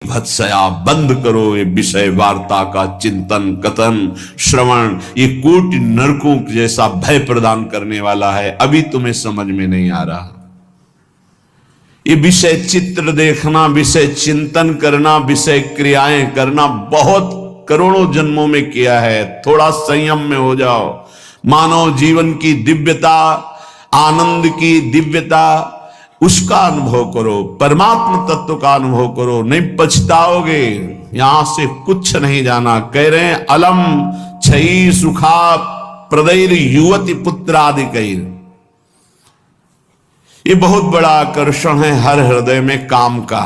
भत्सया बंद करो ये विषय वार्ता का चिंतन कथन श्रवण, ये कोटि नरकों जैसा भय प्रदान करने वाला है। अभी तुम्हें समझ में नहीं आ रहा। ये विषय चित्र देखना, विषय चिंतन करना, विषय क्रियाएं करना बहुत करोड़ों जन्मों में किया है। थोड़ा संयम में हो जाओ। मानव जीवन की दिव्यता, आनंद की दिव्यता, उसका अनुभव करो, परमात्म तत्व का अनुभव करो, नहीं पछताओगे। यहां से कुछ नहीं जाना। कह रहे हैं अलम छई सुखा प्रदैर युवती पुत्रादिकैर। ये बहुत बड़ा आकर्षण है हर हृदय में काम का।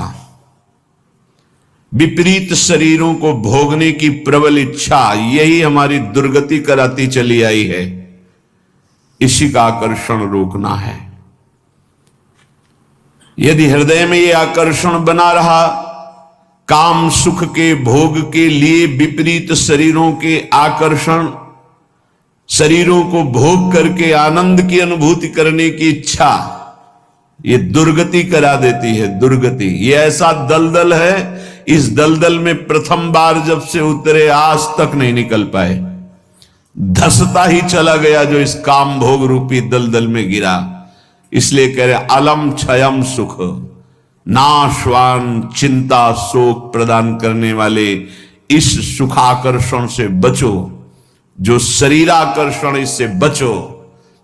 विपरीत शरीरों को भोगने की प्रबल इच्छा, यही हमारी दुर्गति कराती चली आई है। इसी का आकर्षण रोकना है। यदि हृदय में यह आकर्षण बना रहा, काम सुख के भोग के लिए विपरीत शरीरों के आकर्षण, शरीरों को भोग करके आनंद की अनुभूति करने की इच्छा, ये दुर्गति करा देती है। दुर्गति ये ऐसा दलदल है, इस दलदल में प्रथम बार जब से उतरे आज तक नहीं निकल पाए। धसता ही चला गया जो इस काम भोग रूपी दलदल में गिरा। इसलिए कह रहे अलम क्षयम सुख, नाशवान चिंता शोक प्रदान करने वाले इस सुखाकर्षण से बचो। जो शरीराकर्षण, इससे बचो,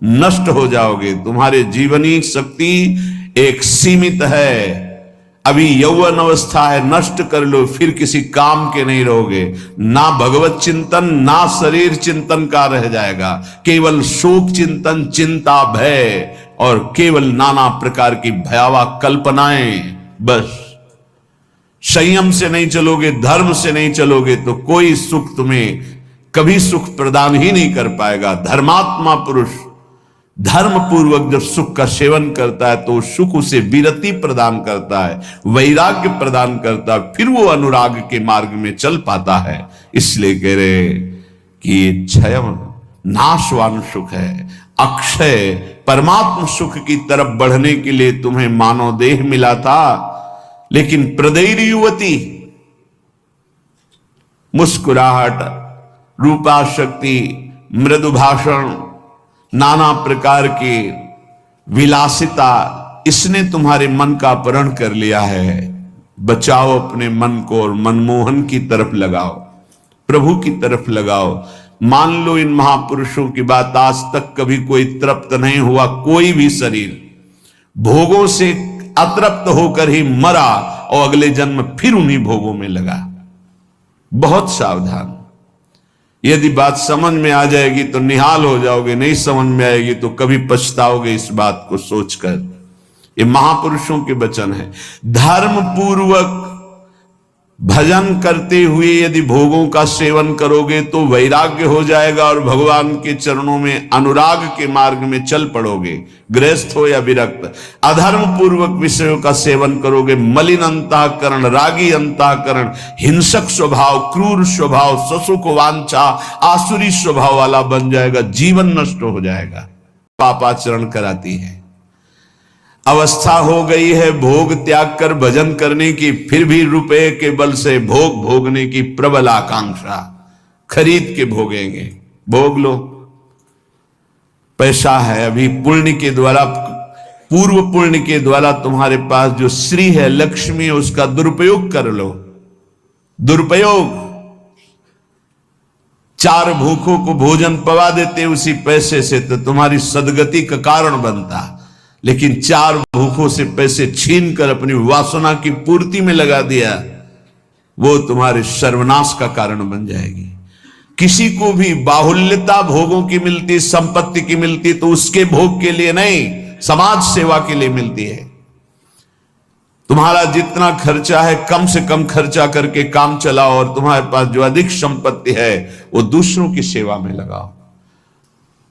नष्ट हो जाओगे। तुम्हारे जीवनी शक्ति एक सीमित है। अभी यौवन अवस्था है, नष्ट कर लो, फिर किसी काम के नहीं रहोगे। ना भगवत चिंतन ना शरीर चिंतन का रह जाएगा। केवल शोक चिंतन, चिंता, भय और केवल नाना प्रकार की भयावह कल्पनाएं। बस संयम से नहीं चलोगे, धर्म से नहीं चलोगे तो कोई सुख तुम्हें कभी सुख प्रदान ही नहीं कर पाएगा। धर्मात्मा पुरुष धर्म पूर्वक जब सुख का सेवन करता है तो सुख उसे विरति प्रदान करता है, वैराग्य प्रदान करता है, फिर वो अनुराग के मार्ग में चल पाता है। इसलिए कह रहे कि ये क्षय नाशवान सुख है, अक्षय परमात्म सुख की तरफ बढ़ने के लिए तुम्हें मानव देह मिला था। लेकिन प्रदैर युवती, मुस्कुराहट, रूपाशक्ति, मृदु भाषण, नाना प्रकार की विलासिता, इसने तुम्हारे मन का अपहरण कर लिया है। बचाओ अपने मन को और मनमोहन की तरफ लगाओ, प्रभु की तरफ लगाओ। मान लो इन महापुरुषों की बात, आज तक कभी कोई तृप्त नहीं हुआ। कोई भी शरीर भोगों से अतृप्त होकर ही मरा और अगले जन्म फिर उन्हीं भोगों में लगा। बहुत सावधान। यदि बात समझ में आ जाएगी तो निहाल हो जाओगे, नहीं समझ में आएगी तो कभी पछताओगे इस बात को सोचकर। ये महापुरुषों के वचन है। धर्म पूर्वक भजन करते हुए यदि भोगों का सेवन करोगे तो वैराग्य हो जाएगा और भगवान के चरणों में अनुराग के मार्ग में चल पड़ोगे, गृहस्थ हो या विरक्त। अधर्म पूर्वक विषयों का सेवन करोगे, मलिन अंतःकरण, रागी अंतःकरण, हिंसक स्वभाव, क्रूर स्वभाव, ससुख वांछा, आसुरी स्वभाव वाला बन जाएगा, जीवन नष्ट हो जाएगा। पापाचरण कराती है। अवस्था हो गई है भोग त्याग कर भजन करने की, फिर भी रुपए के बल से भोग भोगने की प्रबल आकांक्षा, खरीद के भोगेंगे। भोग लो, पैसा है। अभी पुण्य के द्वारा, पूर्व पुण्य के द्वारा तुम्हारे पास जो श्री है, लक्ष्मी है, उसका दुरुपयोग कर लो। दुरुपयोग, 4 भूखों को भोजन पवा देते उसी पैसे से तो तुम्हारी सदगति का कारण बनता। लेकिन 4 भूखों से पैसे छीन कर अपनी वासना की पूर्ति में लगा दिया, वो तुम्हारे सर्वनाश का कारण बन जाएगी। किसी को भी बाहुल्यता भोगों की मिलती, संपत्ति की मिलती तो उसके भोग के लिए नहीं, समाज सेवा के लिए मिलती है। तुम्हारा जितना खर्चा है कम से कम खर्चा करके काम चलाओ और तुम्हारे पास जो अधिक संपत्ति है वो दूसरों की सेवा में लगाओ।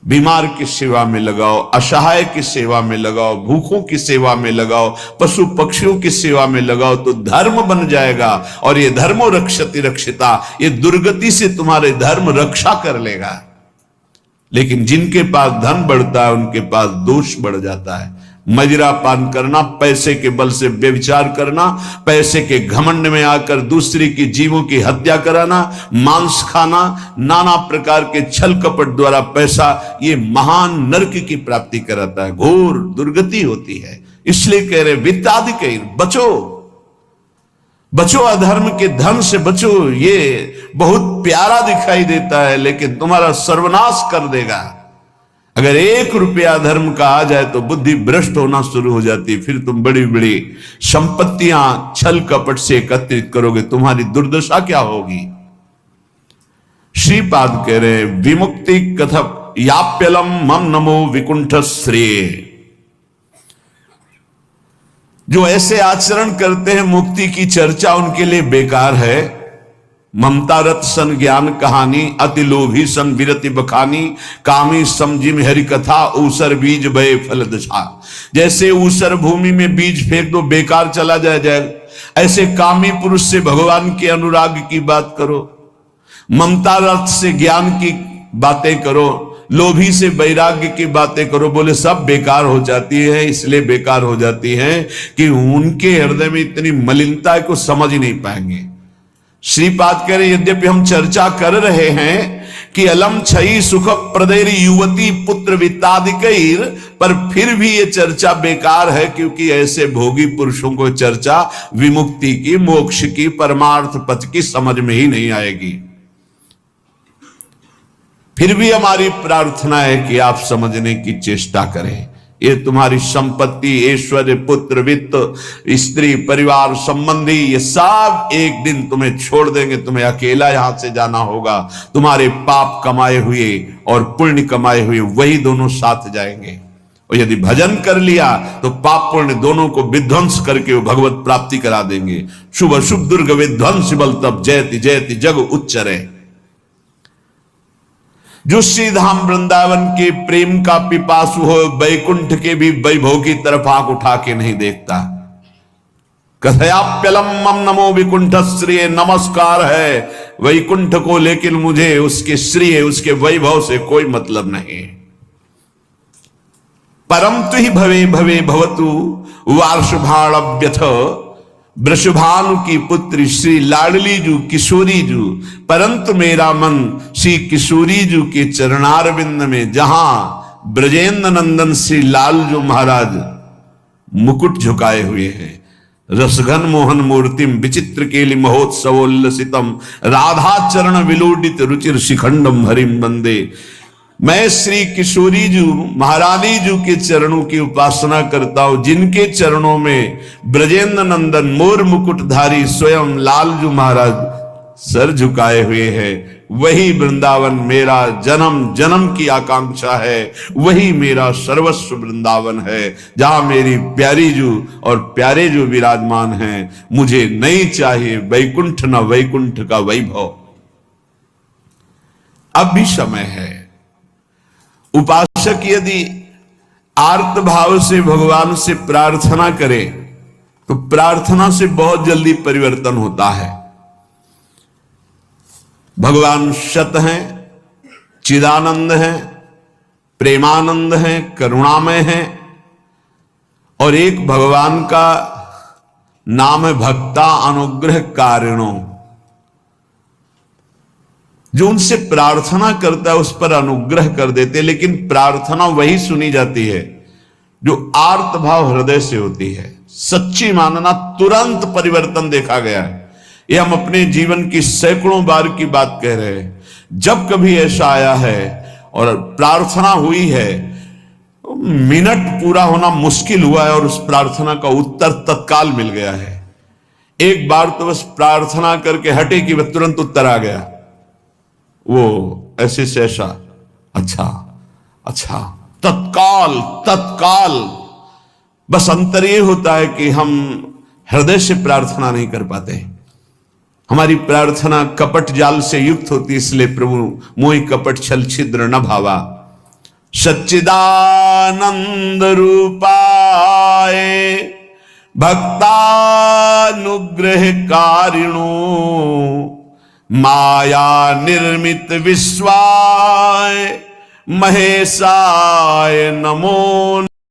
बीमार की सेवा में लगाओ, असहाय की सेवा में लगाओ, भूखों की सेवा में लगाओ, पशु पक्षियों की सेवा में लगाओ तो धर्म बन जाएगा। और ये धर्मो रक्षति रक्षिता, ये दुर्गति से तुम्हारे धर्म रक्षा कर लेगा। लेकिन जिनके पास धन बढ़ता है उनके पास दोष बढ़ जाता है। मदिरा पान करना, पैसे के बल से व्यभिचार करना, पैसे के घमंड में आकर दूसरे की जीवों की हत्या कराना, मांस खाना, नाना प्रकार के छल कपट द्वारा पैसा, ये महान नरक की प्राप्ति कराता है, घोर दुर्गति होती है। इसलिए कह रहे वित्तादिक बचो, बचो, अधर्म के धन से बचो। ये बहुत प्यारा दिखाई देता है लेकिन तुम्हारा सर्वनाश कर देगा। अगर 1 रुपया धर्म का आ जाए तो बुद्धि भ्रष्ट होना शुरू हो जाती है, फिर तुम बड़ी बड़ी संपत्तियां छल कपट से एकत्रित करोगे, तुम्हारी दुर्दशा क्या होगी। श्रीपाद कह रहे विमुक्ति कथ याप्यलम मम नमो विकुंठ श्रेय। जो ऐसे आचरण करते हैं मुक्ति की चर्चा उनके लिए बेकार है। ममता रत सन ज्ञान कहानी, अति लोभी सन विरति बखानी, कामी समझिम हरि कथा, ऊसर बीज भय फल दशा। जैसे ऊसर भूमि में बीज फेंक दो बेकार चला जाए, ऐसे कामी पुरुष से भगवान के अनुराग की बात करो, ममता रत से ज्ञान की बातें करो, लोभी से वैराग्य की बातें करो, बोले सब बेकार हो जाती है। इसलिए बेकार हो जाती है कि उनके हृदय में इतनी मलिनता है को समझ ही नहीं पाएंगे। श्रीपाद कह रहे यद्यपि हम चर्चा कर रहे हैं कि अलम छई सुख प्रदैर युवती पुत्र वित्तादिकैर, पर फिर भी ये चर्चा बेकार है, क्योंकि ऐसे भोगी पुरुषों को चर्चा विमुक्ति की, मोक्ष की, परमार्थ पथ की समझ में ही नहीं आएगी। फिर भी हमारी प्रार्थना है कि आप समझने की चेष्टा करें। ये तुम्हारी संपत्ति, ऐश्वर्य, पुत्र, वित्त, स्त्री, परिवार, संबंधी, ये सब एक दिन तुम्हें छोड़ देंगे। तुम्हें अकेला यहां से जाना होगा। तुम्हारे पाप कमाए हुए और पुण्य कमाए हुए वही दोनों साथ जाएंगे। और यदि भजन कर लिया तो पाप पुण्य दोनों को विध्वंस करके वो भगवत प्राप्ति करा देंगे। शुभ शुभ दुर्ग विध्वंस बल तब जयति जयति जग उच्चरे। जो श्री धाम वृंदावन के प्रेम का पिपासु हो, वैकुंठ के भी वैभव की तरफ आंख उठा के नहीं देखता। कथयाप्यलम मम नमो विकुंठ श्रेय, नमस्कार है वैकुंठ को, लेकिन मुझे उसके श्रेय, उसके वैभव से कोई मतलब नहीं। परम तु ही भवे भवे भवतु वार्षभाण्यथ, वृषभानु की पुत्री श्री लाडली जू किशोरी जू, परंतु मेरा मन श्री किशोरी जू के चरणारविंद में, जहां ब्रजेंद्र नंदन श्री लाल जो महाराज मुकुट झुकाए हुए हैं, रसघन मोहन मूर्तिम विचित्र केलि महोत्सवोल्लसितम, राधा चरण विलोडित रुचिर शिखंडम हरिम वंदे। मैं श्री किशोरी जू महारानी जू के चरणों की उपासना करता हूं, जिनके चरणों में ब्रजेंद्र नंदन मोर मुकुटधारी स्वयं लालजू महाराज सर झुकाए हुए हैं। वही वृंदावन मेरा जन्म जन्म की आकांक्षा है, वही मेरा सर्वस्व वृंदावन है, जहां मेरी प्यारी जू और प्यारे जो विराजमान हैं। मुझे नहीं चाहिए वैकुंठ न वैकुंठ का वैभव। अब भी समय है। उपासक यदि आर्त भाव से भगवान से प्रार्थना करे तो प्रार्थना से बहुत जल्दी परिवर्तन होता है। भगवान सत हैं, चिदानंद हैं, प्रेमानंद हैं, करुणामय हैं, और एक भगवान का नाम है भक्ता अनुग्रह कारिणो। जो उनसे प्रार्थना करता है उस पर अनुग्रह कर देते, लेकिन प्रार्थना वही सुनी जाती है जो आर्त भाव हृदय से होती है। सच्ची मानना, तुरंत परिवर्तन देखा गया है। ये हम अपने जीवन की सैकड़ों बार की बात कह रहे हैं। जब कभी ऐसा आया है और प्रार्थना हुई है, मिनट पूरा होना मुश्किल हुआ है और उस प्रार्थना का उत्तर तत्काल मिल गया है। एक बार तो बस प्रार्थना करके हटे कि वह तुरंत उत्तर आ गया। वो ऐसे से ऐसा, अच्छा अच्छा, तत्काल तत्काल। बस अंतर ये होता है कि हम हृदय से प्रार्थना नहीं कर पाते। हमारी प्रार्थना कपट जाल से युक्त होती, इसलिए प्रभु मोहि कपट छल छिद्र न भावा। सच्चिदानंद रूपाय भक्तानुग्रह कारिणो, माया निर्मित विश्वाय महेशाय नमो